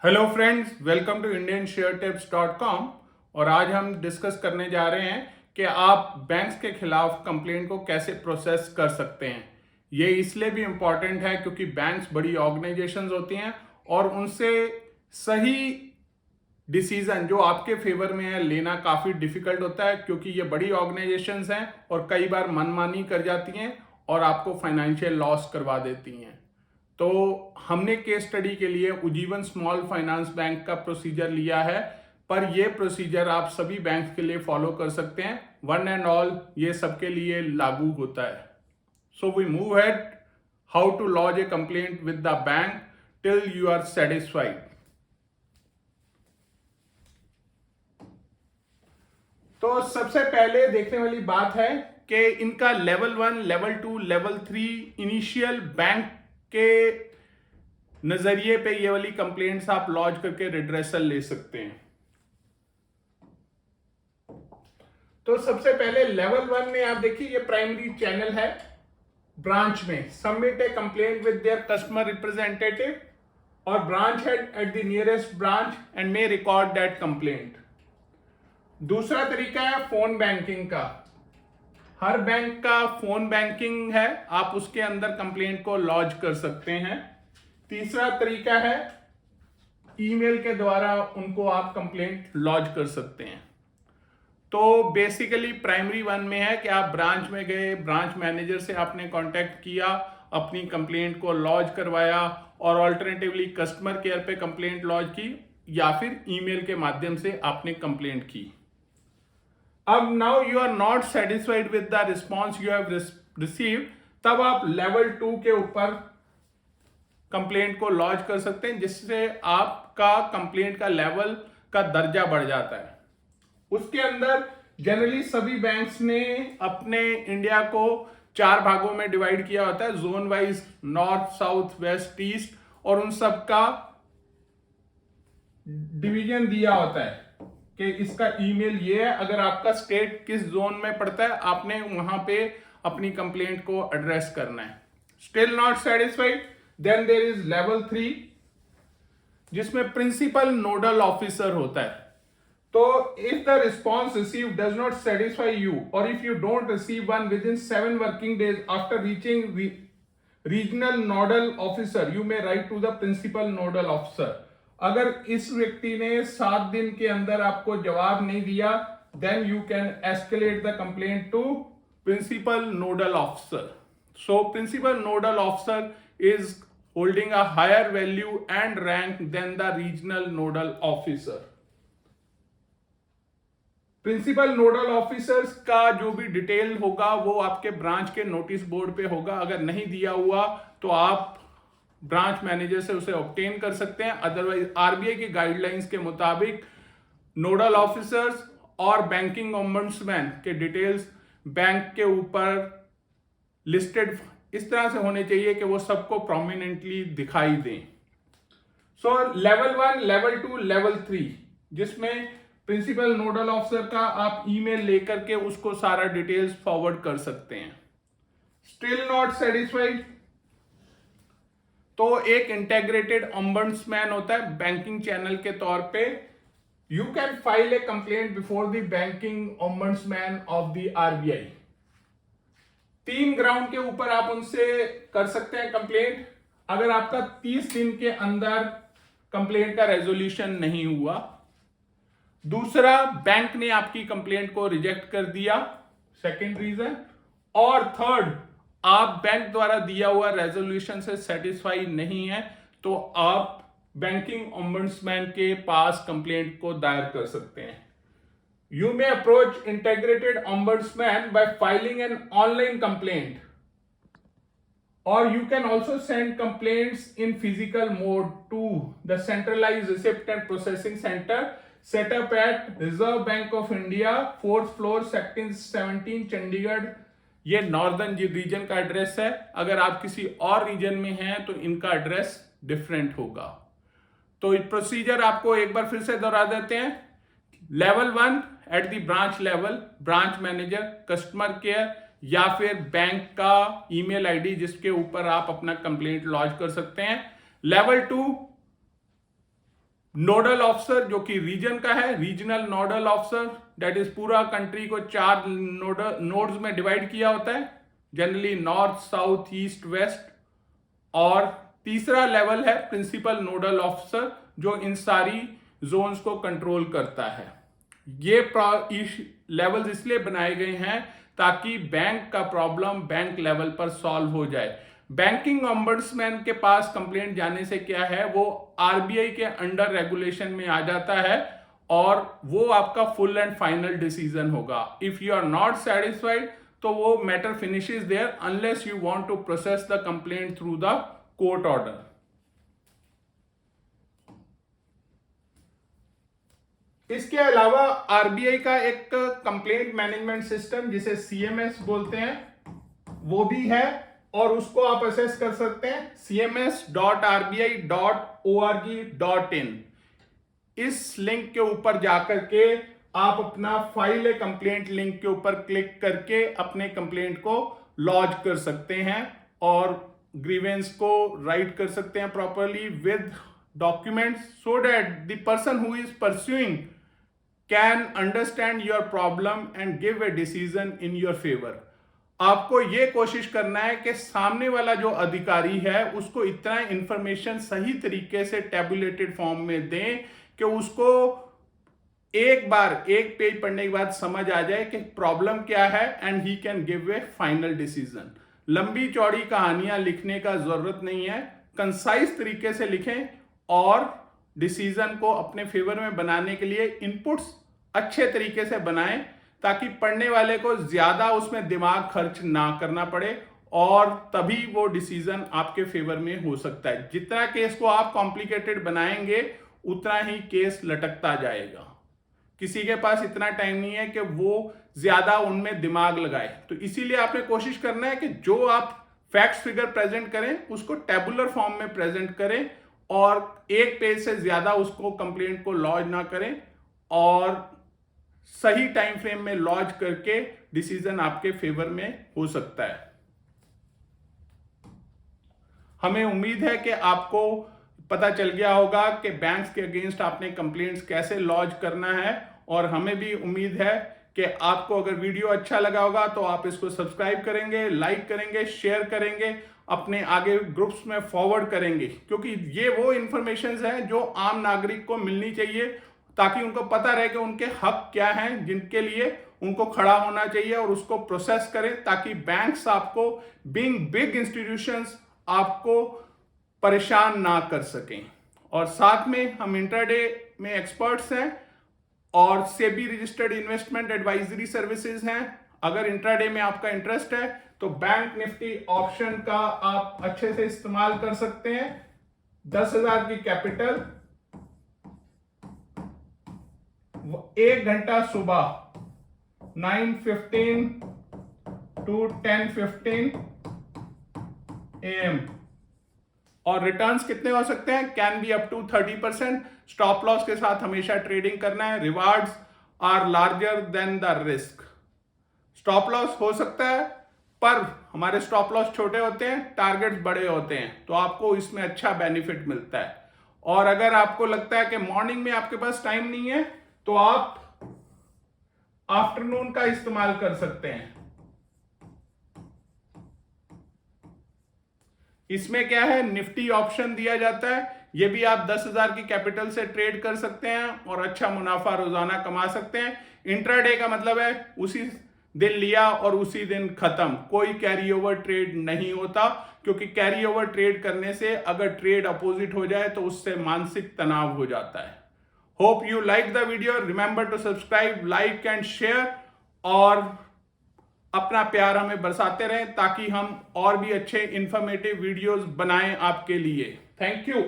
Hello friends, welcome to indiansharetips.com। और आज हम डिस्कस करने जा रहे हैं कि आप बैंक्स के खिलाफ कंप्लेंट को कैसे प्रोसेस कर सकते हैं। ये इसलिए भी इम्पॉर्टेंट है क्योंकि बैंक्स बड़ी ऑर्गेनाइजेशंस होती हैं और उनसे सही डिसीजन जो आपके फेवर में है लेना काफ़ी डिफिकल्ट होता है, क्योंकि ये बड़ी ऑर्गेनाइजेशंस हैं और कई बार मनमानी कर जाती हैं और आपको फाइनेंशियल लॉस करवा देती हैं। तो हमने केस स्टडी के लिए उज्जीवन स्मॉल फाइनेंस बैंक का प्रोसीजर लिया है, पर यह प्रोसीजर आप सभी बैंक के लिए फॉलो कर सकते हैं। वन एंड ऑल ये सबके लिए लागू होता है। So we move head how to lodge a complaint with the bank till you are satisfied. तो सबसे पहले देखने वाली बात है कि इनका level 1, level 2, level 3 initial bank के नजरिए पे ये वाली कंप्लेंट्स आप लॉन्च करके रिड्रेसल ले सकते हैं। तो सबसे पहले लेवल 1 में आप देखिए, ये प्राइमरी चैनल है ब्रांच में। Submit a complaint with their customer representative और branch head at the nearest branch and may record that complaint. दूसरा तरीका है फोन बैंकिंग का। हर बैंक का फोन बैंकिंग है, आप उसके अंदर कंप्लेंट को लॉन्च कर सकते हैं। तीसरा तरीका है ईमेल के द्वारा उनको आप कंप्लेंट लॉन्च कर सकते हैं। तो बेसिकली प्राइमरी 1 में है कि आप ब्रांच में गए, ब्रांच मैनेजर से आपने कांटेक्ट किया, अपनी कंप्लेंट को लॉन्च करवाया और ऑल्टरनेटिवली कस्टमर केयर पे कंप्लेंट लॉन्च की या फिर ईमेल के माध्यम से आपने कंप्लेंट की। अब now you are not satisfied with the response you have received, तब आप लेवल 2 के ऊपर कंप्लेंट को लॉन्च कर सकते हैं, जिससे आपका कंप्लेंट का लेवल का दर्जा बढ़ जाता है। उसके अंदर जनरली सभी बैंक्स ने अपने इंडिया को 4 भागों में डिवाइड किया होता है, zone wise, north, south, west, east, और उन सब का डिवीजन दिया होता है कि इसका ईमेल ये है। अगर आपका स्टेट किस जोन में पड़ता है, आपने वहां पे अपनी कंप्लेंट को एड्रेस करना है। Still not satisfied, then there is level 3, जिसमें प्रिंसिपल नोडल ऑफिसर होता है। तो if the response receive does not satisfy you और if you don't receive one within 7 working days after reaching regional nodal officer, you may write to the principal nodal officer. अगर इस व्यक्ति ने 7 दिन के अंदर आपको जवाब नहीं दिया, then you can escalate the complaint to principal nodal officer. So principal nodal officer is holding a higher value and rank than the regional nodal officer. Principal nodal officers का जो भी डिटेल होगा वो आपके ब्रांच के notice board पे होगा। अगर नहीं दिया हुआ तो आप ब्रांच मैनेजर से उसे ऑब्टेन कर सकते हैं। अदरवाइज आरबीआई की गाइडलाइंस के मुताबिक नोडल ऑफिसर्स और बैंकिंग ओम्बड्समैन के डिटेल्स बैंक के ऊपर लिस्टेड इस तरह से होने चाहिए कि वो सबको प्रोमिनेंटली दिखाई दें। सो लेवल 1, लेवल 2, लेवल 3, जिसमें प्रिंसिपल नोडल ऑफिसर का आप ईमेल लेकर के उसको सारा डिटेल्स फॉरवर्ड कर सकते हैं। स्टिल नॉट सेटिस्फाइड, तो एक इंटेग्रेटेड ओम्बड्समैन होता है बैंकिंग चैनल के तौर पे। You can file A complaint before the banking ombudsman of the RBI. 3 ground के ऊपर आप उनसे कर सकते हैं कंप्लेंट। अगर आपका 30 दिन के अंदर कंप्लेंट का रेजोल्यूशन नहीं हुआ, दूसरा बैंक ने आपकी कंप्लेंट को रिजेक्ट कर दिया, सेकंड रीजन, और थर्ड आप बैंक द्वारा दिया हुआ रेजोल्यूशन से सेटिस्फाई नहीं है, तो आप बैंकिंग ओम्बड्समैन के पास कंप्लेंट को दायर कर सकते हैं। You may approach integrated ombudsman by filing an online complaint, or you can also send complaints in physical mode to the centralized receipt and processing center set up at Reserve Bank of India, 4th floor, Sector 17, Chandigarh. ये northern region का address है। अगर आप किसी और reason में हैं तो इनका एड्रेस डिफरेंट होगा। तो प्रोसीजर आपको एक बार फिर से दोहरा देते हैं। Level 1 at the branch level, branch manager, customer care या फिर बैंक का ईमेल आईडी जिसके ऊपर आप अपना कंप्लेंट लॉन्च कर सकते हैं। लेवल 2 नोडल ऑफिसर जो कि रीजन का है, regional nodal officer, that is पूरा कंट्री को 4 नोड्स में डिवाइड किया होता है, generally north, south, east, west. और तीसरा लेवल है प्रिंसिपल नोडल ऑफिसर जो इन सारी जोन्स को कंट्रोल करता है। ये लेवल्स इसलिए बनाए गए हैं ताकि बैंक का प्रॉब्लम बैंक लेवल पर सॉल्व हो जाए। बैंकिंग ऑम्बड्समैन के पास कंप्लेंट जाने से क्या है, वो आरबीआई के अंडर रेगुलेशन में आ जाता है और वो आपका फुल एंड फाइनल डिसीजन होगा। If you are not satisfied तो वो matter finishes there unless you want to process the complaint through the court order. इसके अलावा आरबीआई का एक कंप्लेंट मैनेजमेंट सिस्टम जिसे सीएमएस बोलते हैं वो भी है और उसको आप असेस कर सकते हैं cms.rbi.org.in। इस लिंक के ऊपर जाकर के आप अपना फाइल ए कंप्लेंट लिंक के ऊपर क्लिक करके अपने कंप्लेंट को लॉन्च कर सकते हैं और ग्रीवेंस को राइट कर सकते हैं properly with documents so that the person who is pursuing can understand your problem and give a decision in your favour. आपको यह कोशिश करना है कि सामने वाला जो अधिकारी है उसको इतना इंफॉर्मेशन सही तरीके से टेबुलेटेड फॉर्म में दें कि उसको एक बार एक पेज पढ़ने के बाद समझ आ जाए कि प्रॉब्लम क्या है and he can give A final decision. लंबी चौड़ी कहानियां लिखने का जरूरत नहीं है, कंसाइज तरीके से लिखें और डिसीजन को अपने फेवर में बनाने के लिए इनपुट्स अच्छे तरीके से बनाएं ताकि पढ़ने वाले को ज्यादा उसमें दिमाग खर्च ना करना पड़े और तभी वो डिसीजन आपके फेवर में हो सकता है। जितना केस को आप कॉम्प्लिकेटेड बनाएंगे उतना ही केस लटकता जाएगा। किसी के पास इतना टाइम नहीं है कि वो ज्यादा उनमें दिमाग लगाए, तो इसीलिए आपने कोशिश करना है कि जो आप फैक्ट्स फिगर प्रेजेंट करें उसको टेबुलर फॉर्म में प्रेजेंट करें और एक पेज से ज्यादा उसको कंप्लेंट को लॉन्च ना करें और सही टाइम फ्रेम में लॉन्च करके डिसीजन आपके फेवर में हो सकता है। हमें उम्मीद है कि आपको पता चल गया होगा कि बैंक्स के अगेंस्ट आपने कंप्लेंट्स कैसे लॉन्च करना है और हमें भी उम्मीद है कि आपको अगर वीडियो अच्छा लगा होगा तो आप इसको सब्सक्राइब करेंगे, लाइक करेंगे, शेयर करेंगे, अपने आगे ग्रुप्स में फॉरवर्ड करेंगे, क्योंकि ये वो इंफॉर्मेशन है जो आम नागरिक को मिलनी चाहिए ताकि उनको पता रहे कि उनके हक क्या हैं जिनके लिए उनको खड़ा होना चाहिए और उसको प्रोसेस करें ताकि बैंक्स आपको बीइंग बिग इंस्टीट्यूशंस आपको परेशान ना कर सकें। और साथ में हम इंट्राडे में एक्सपर्ट्स हैं और SEBI registered investment advisory services हैं। अगर इंट्राडे में आपका इंटरेस्ट है तो बैंक निफ्टी ऑप्शन का आप अच्छे से इस्तेमाल कर सकते हैं। 10,000 की कैपिटल, 1 घंटा सुबह 9:15 to 10:15 AM और रिटर्न्स कितने हो सकते हैं, can be up to 30%। Stop loss के साथ हमेशा ट्रेडिंग करना है। Rewards are larger than the risk. Stop loss हो सकता है पर हमारे स्टॉप लॉस छोटे होते हैं, टारगेट्स बड़े होते हैं, तो आपको इसमें अच्छा बेनिफिट मिलता है। और अगर आपको लगता है कि मॉर्निंग में आपके पास टाइम नहीं है तो आप आफ्टरनून का इस्तेमाल कर सकते हैं। इसमें क्या है, निफ्टी ऑप्शन दिया जाता है, ये भी आप 10,000 की कैपिटल से ट्रेड कर सकते हैं और अच्छा मुनाफा रोजाना कमा सकते हैं। इंट्राडे का मतलब है उसी दिन लिया और उसी दिन खत्म, कोई कैरी ओवर ट्रेड नहीं होता, क्योंकि कैरी ओवर ट्रेड करने से अगर ट्रेड अपोजिट हो जाए तो उससे मानसिक तनाव हो जाता है। Hope you like the video, remember to subscribe, like and share और अपना प्यार हमें बरसाते रहें ताकि हम और भी अच्छे इंफॉर्मेटिव वीडियोस बनाएं आपके लिए। Thank you.